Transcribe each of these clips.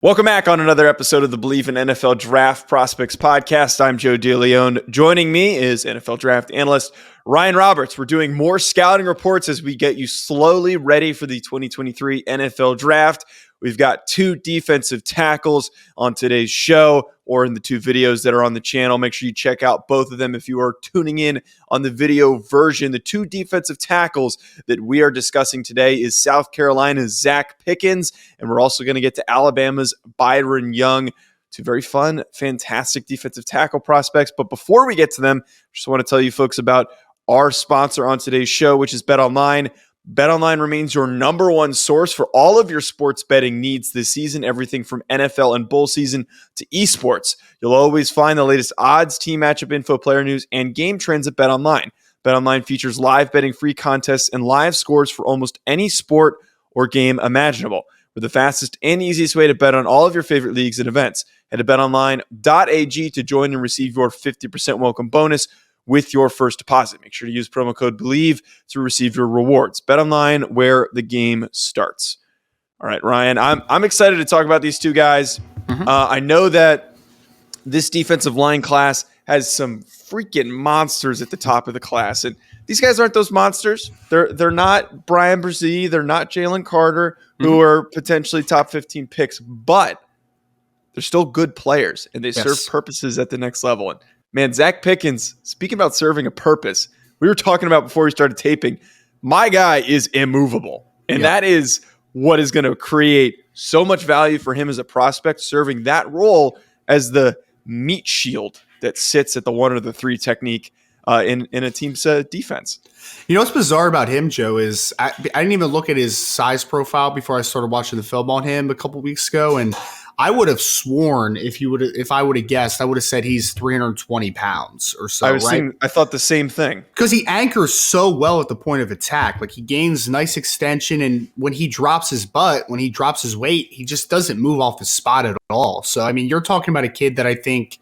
Welcome back on another episode of the Believe in NFL Draft Prospects podcast. I'm Joe DeLeone. Joining me is NFL draft analyst Ryan Roberts. We're doing more scouting reports as we get you slowly ready for the 2023 NFL Draft. We've got two defensive tackles on today's show or in the two videos that are on the channel. Make sure you check out both of them if you are tuning in on the video version. The two defensive tackles that we are discussing today is South Carolina's Zach Pickens, and we're also going to get to Alabama's Byron Young. Two very fun, fantastic defensive tackle prospects. But before we get to them, I just want to tell you folks about our sponsor on today's show, which is BetOnline. BetOnline remains your number one source for all of your sports betting needs this season, everything from NFL and bowl season to esports. You'll always find the latest odds, team matchup info, player news, and game trends at BetOnline. BetOnline features live betting, free contests, and live scores for almost any sport or game imaginable. We're the fastest and easiest way to bet on all of your favorite leagues and events. Head to betonline.ag to join and receive your 50% welcome bonus with your first deposit. Make sure to use promo code BELIEVE to receive your rewards. BetOnline, where the game starts. All right, Ryan, I'm excited to talk about these two guys. I know that this defensive line class has some freaking monsters at the top of the class, and these guys aren't those monsters. They're not Brian Brzee, they're not Jalen Carter, who are potentially top 15 picks, but they're still good players, and they serve purposes at the next level. And man, Zach Pickens, speaking about serving a purpose, we were talking about before we started taping, my guy is immovable. And that is what is going to create so much value for him as a prospect, serving that role as the meat shield that sits at the 1 or the 3 technique in a team's defense. You know what's bizarre about him, Joe, is I didn't even look at his size profile before I started watching the film on him a couple weeks ago, and I would have sworn if I would have guessed, I would have said he's 320 pounds or so. I thought the same thing. Because he anchors so well at the point of attack. Like, he gains nice extension, and when he drops his butt, when he drops his weight, he just doesn't move off his spot at all. So, I mean, you're talking about a kid that I think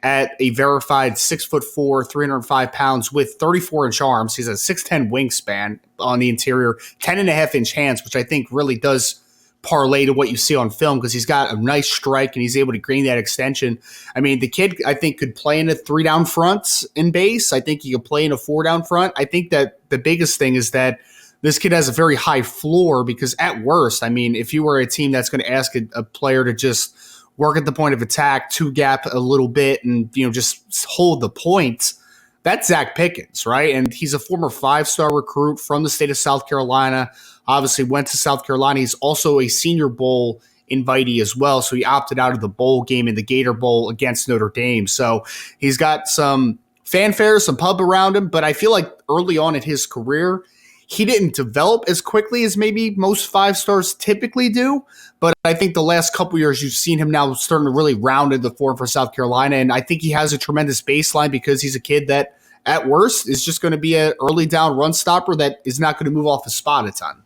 at a verified 6'4", 305 pounds with 34-inch arms. He's a 6'10" wingspan on the interior, 10.5-inch hands, which I think really does parlay to what you see on film because he's got a nice strike and he's able to gain that extension. I mean, the kid, I think, could play in a 3-down front in base. I think he could play in a 4-down front. I think that the biggest thing is that this kid has a very high floor because at worst, I mean, if you were a team that's going to ask a player to just work at the point of attack, 2-gap a little bit, and just hold the points, that's Zach Pickens, right? And he's a former 5-star recruit from the state of South Carolina. Obviously went to South Carolina. He's also a Senior Bowl invitee as well, so he opted out of the bowl game in the Gator Bowl against Notre Dame. So he's got some fanfare, some pub around him, but I feel like early on in his career, he didn't develop as quickly as maybe most 5-stars typically do. But I think the last couple years, you've seen him now starting to really round in the form for South Carolina. And I think he has a tremendous baseline because he's a kid that, at worst, is just going to be an early down run stopper that is not going to move off his spot a ton.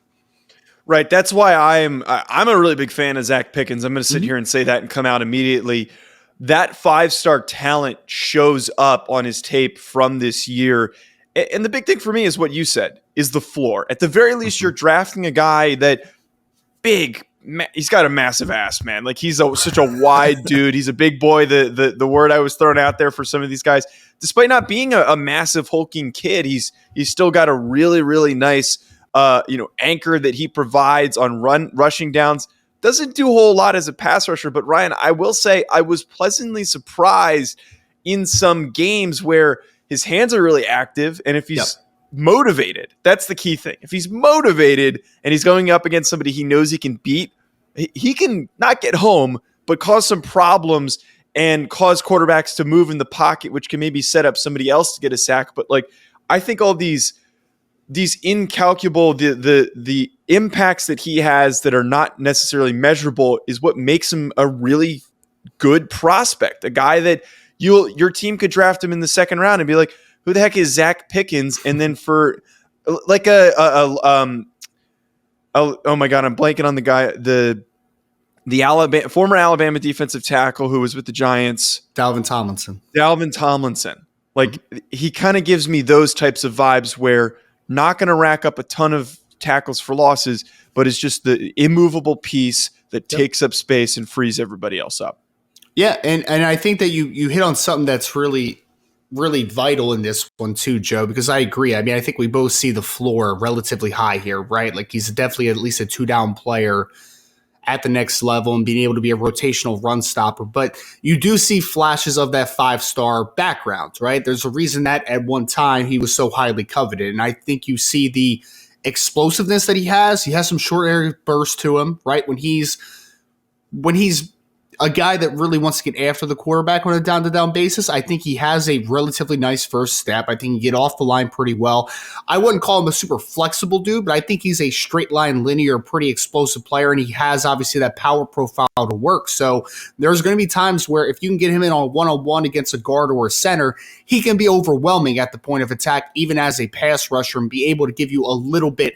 Right. That's why I'm a really big fan of Zach Pickens. I'm going to sit here and say that and come out immediately. That 5-star talent shows up on his tape from this year. And the big thing for me is what you said, is the floor. At the very least, you're drafting a guy that he's got a massive ass, man. Like, he's such a wide dude. He's a big boy. The word I was throwing out there for some of these guys, despite not being a massive hulking kid, he's still got a really, really nice anchor that he provides on rushing downs. Doesn't do a whole lot as a pass rusher, but Ryan, I will say I was pleasantly surprised in some games where his hands are really active, and if he's motivated, that's the key thing. If he's motivated and he's going up against somebody he knows he can beat, he can not get home, but cause some problems and cause quarterbacks to move in the pocket, which can maybe set up somebody else to get a sack. But like, I think all these incalculable, the impacts that he has that are not necessarily measurable is what makes him a really good prospect. A guy that your team could draft him in the second round and be like, who the heck is Zach Pickens? And then for like oh my God, I'm blanking on the guy, the former Alabama defensive tackle who was with the Giants. Dalvin Tomlinson. Like, he kind of gives me those types of vibes where not going to rack up a ton of tackles for losses, but is just the immovable piece, that Yep. takes up space and frees everybody else up. Yeah, and I think that you hit on something that's really vital in this one too, Joe, because I agree. I mean, I think we both see the floor relatively high here, right? Like he's definitely at least a 2-down player at the next level and being able to be a rotational run stopper. But you do see flashes of that 5-star background, right? There's a reason that at one time he was so highly coveted. And I think you see the explosiveness that he has. He has some short area burst to him, right? When he's a guy that really wants to get after the quarterback on a down-to-down basis, I think he has a relatively nice first step. I think he can get off the line pretty well. I wouldn't call him a super flexible dude, but I think he's a straight-line, linear, pretty explosive player, and he has obviously that power profile to work. So there's going to be times where if you can get him in on a one-on-one against a guard or a center, he can be overwhelming at the point of attack, even as a pass rusher, and be able to give you a little bit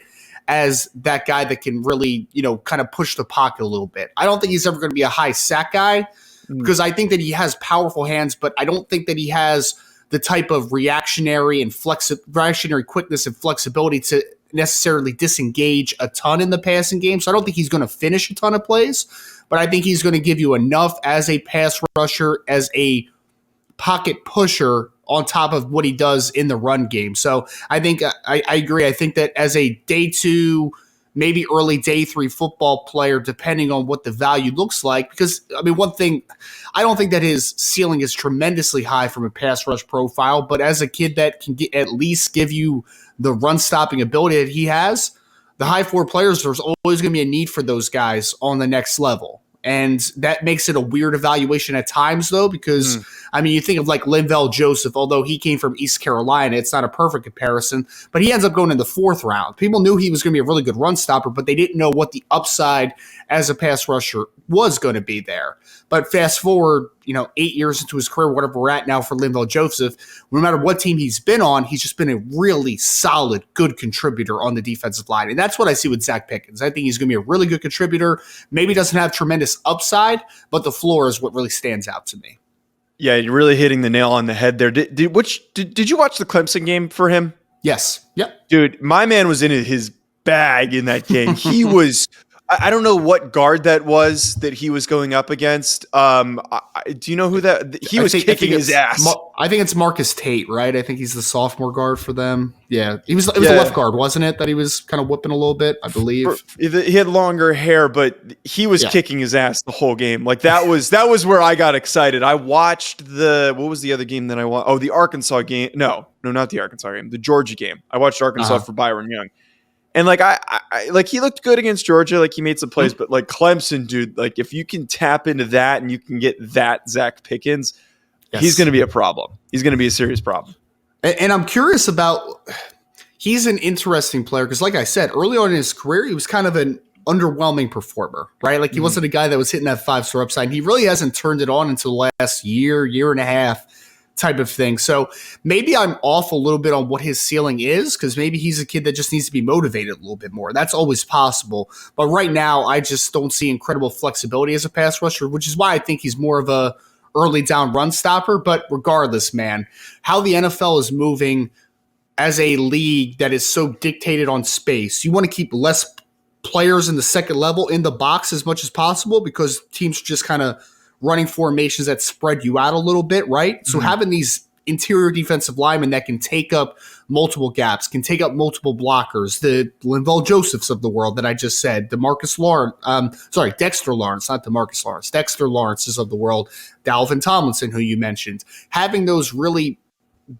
as that guy that can really, kind of push the pocket a little bit. I don't think he's ever going to be a high sack guy because I think that he has powerful hands, but I don't think that he has the type of reactionary quickness and flexibility to necessarily disengage a ton in the passing game. So I don't think he's going to finish a ton of plays, but I think he's going to give you enough as a pass rusher, as a pocket pusher on top of what he does in the run game. So I think I agree. I think that as a day 2, maybe early day 3 football player, depending on what the value looks like, because I mean, one thing, I don't think that his ceiling is tremendously high from a pass rush profile, but as a kid that can at least give you the run stopping ability that he has, the high 4 players, there's always going to be a need for those guys on the next level. And that makes it a weird evaluation at times, though, because, I mean, you think of like Linval Joseph, although he came from East Carolina, it's not a perfect comparison, but he ends up going in the 4th round. People knew he was going to be a really good run stopper, but they didn't know what the upside as a pass rusher was going to be there. But fast forward, 8 years into his career, whatever we're at now for Linval Joseph, no matter what team he's been on, he's just been a really solid, good contributor on the defensive line. And that's what I see with Zach Pickens. I think he's going to be a really good contributor. Maybe doesn't have tremendous upside, but the floor is what really stands out to me. Yeah, you're really hitting the nail on the head there. Did you watch the Clemson game for him? Yes. Yep. Dude, my man was in his bag in that game. He was I don't know what guard that was that he was going up against. Do you know who that? He was kicking his ass. I think it's Marcus Tate, right? I think he's the sophomore guard for them. Yeah, it was a left guard, wasn't it? That he was kind of whipping a little bit, I believe. He had longer hair, but he was kicking his ass the whole game. Like that was where I got excited. I watched what was the other game that I watched? Oh, the Arkansas game. No, not the Arkansas game. The Georgia game. I watched Arkansas for Byron Young. And like I like he looked good against Georgia, like he made some plays, but like Clemson, dude, like if you can tap into that and you can get that Zach Pickens, he's going to be a problem. He's going to be a serious problem. And I'm curious about, he's an interesting player because like I said, early on in his career, he was kind of an underwhelming performer, right? Like he wasn't a guy that was hitting that 5-star upside. And he really hasn't turned it on until the last year and a half type of thing. So maybe I'm off a little bit on what his ceiling is because maybe he's a kid that just needs to be motivated a little bit more. That's always possible. But right now, I just don't see incredible flexibility as a pass rusher, which is why I think he's more of a early down run stopper. But regardless, man, how the NFL is moving as a league that is so dictated on space, you want to keep less players in the second level in the box as much as possible because teams are just kind of running formations that spread you out a little bit, right? So having these interior defensive linemen that can take up multiple gaps, can take up multiple blockers, the Linval Josephs of the world that I just said, Dexter Lawrence, not DeMarcus Lawrence, Dexter Lawrence's of the world, Dalvin Tomlinson, who you mentioned, having those really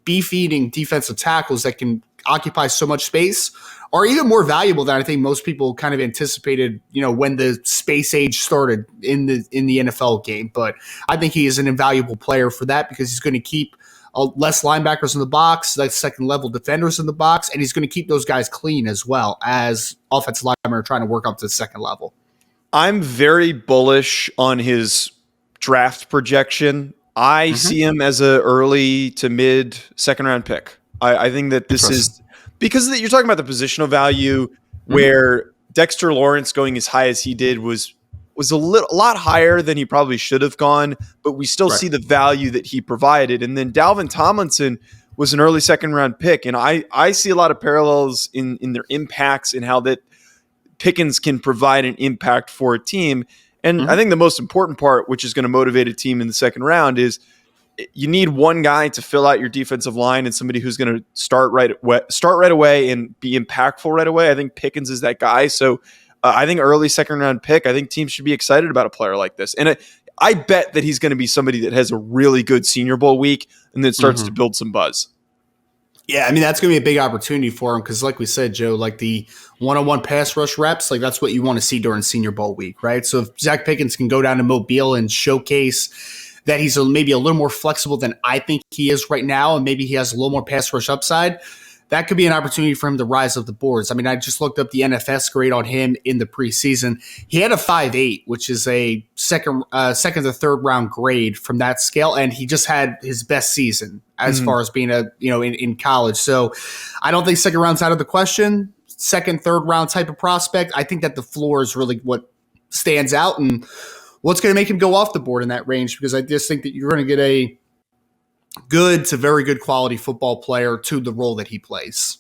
beef-eating defensive tackles that can occupy so much space are even more valuable than I think most people kind of anticipated, when the space age started in the NFL game. But I think he is an invaluable player for that because he's going to keep less linebackers in the box, like second-level defenders in the box, and he's going to keep those guys clean as well as offensive linemen are trying to work up to the second level. I'm very bullish on his draft projection. I see him as a early to mid second-round pick. I think that this is – because you're talking about the positional value where Dexter Lawrence going as high as he did was a lot higher than he probably should have gone, but we still see the value that he provided. And then Dalvin Tomlinson was an early second round pick. And I see a lot of parallels in their impacts and how that Pickens can provide an impact for a team. And I think the most important part, which is going to motivate a team in the second round, is you need one guy to fill out your defensive line and somebody who's going to start right away and be impactful right away. I think Pickens is that guy. So I think early second round pick, I think teams should be excited about a player like this. And I bet that he's going to be somebody that has a really good Senior Bowl week and then starts to build some buzz. Yeah, I mean, that's going to be a big opportunity for him because, like we said, Joe, like the one-on-one pass rush reps, like that's what you want to see during Senior Bowl week, right? So if Zach Pickens can go down to Mobile and showcase that he's maybe a little more flexible than I think he is right now, and maybe he has a little more pass rush upside, that could be an opportunity for him to rise up the boards. I mean, I just looked up the NFS grade on him in the preseason. He had a 5.8, which is a second to third round grade from that scale, and he just had his best season as far as being in college. So I don't think second round's out of the question. Second, third round type of prospect. I think that the floor is really what stands out and what's going to make him go off the board in that range, because I just think that you're going to get a good to very good quality football player to the role that he plays.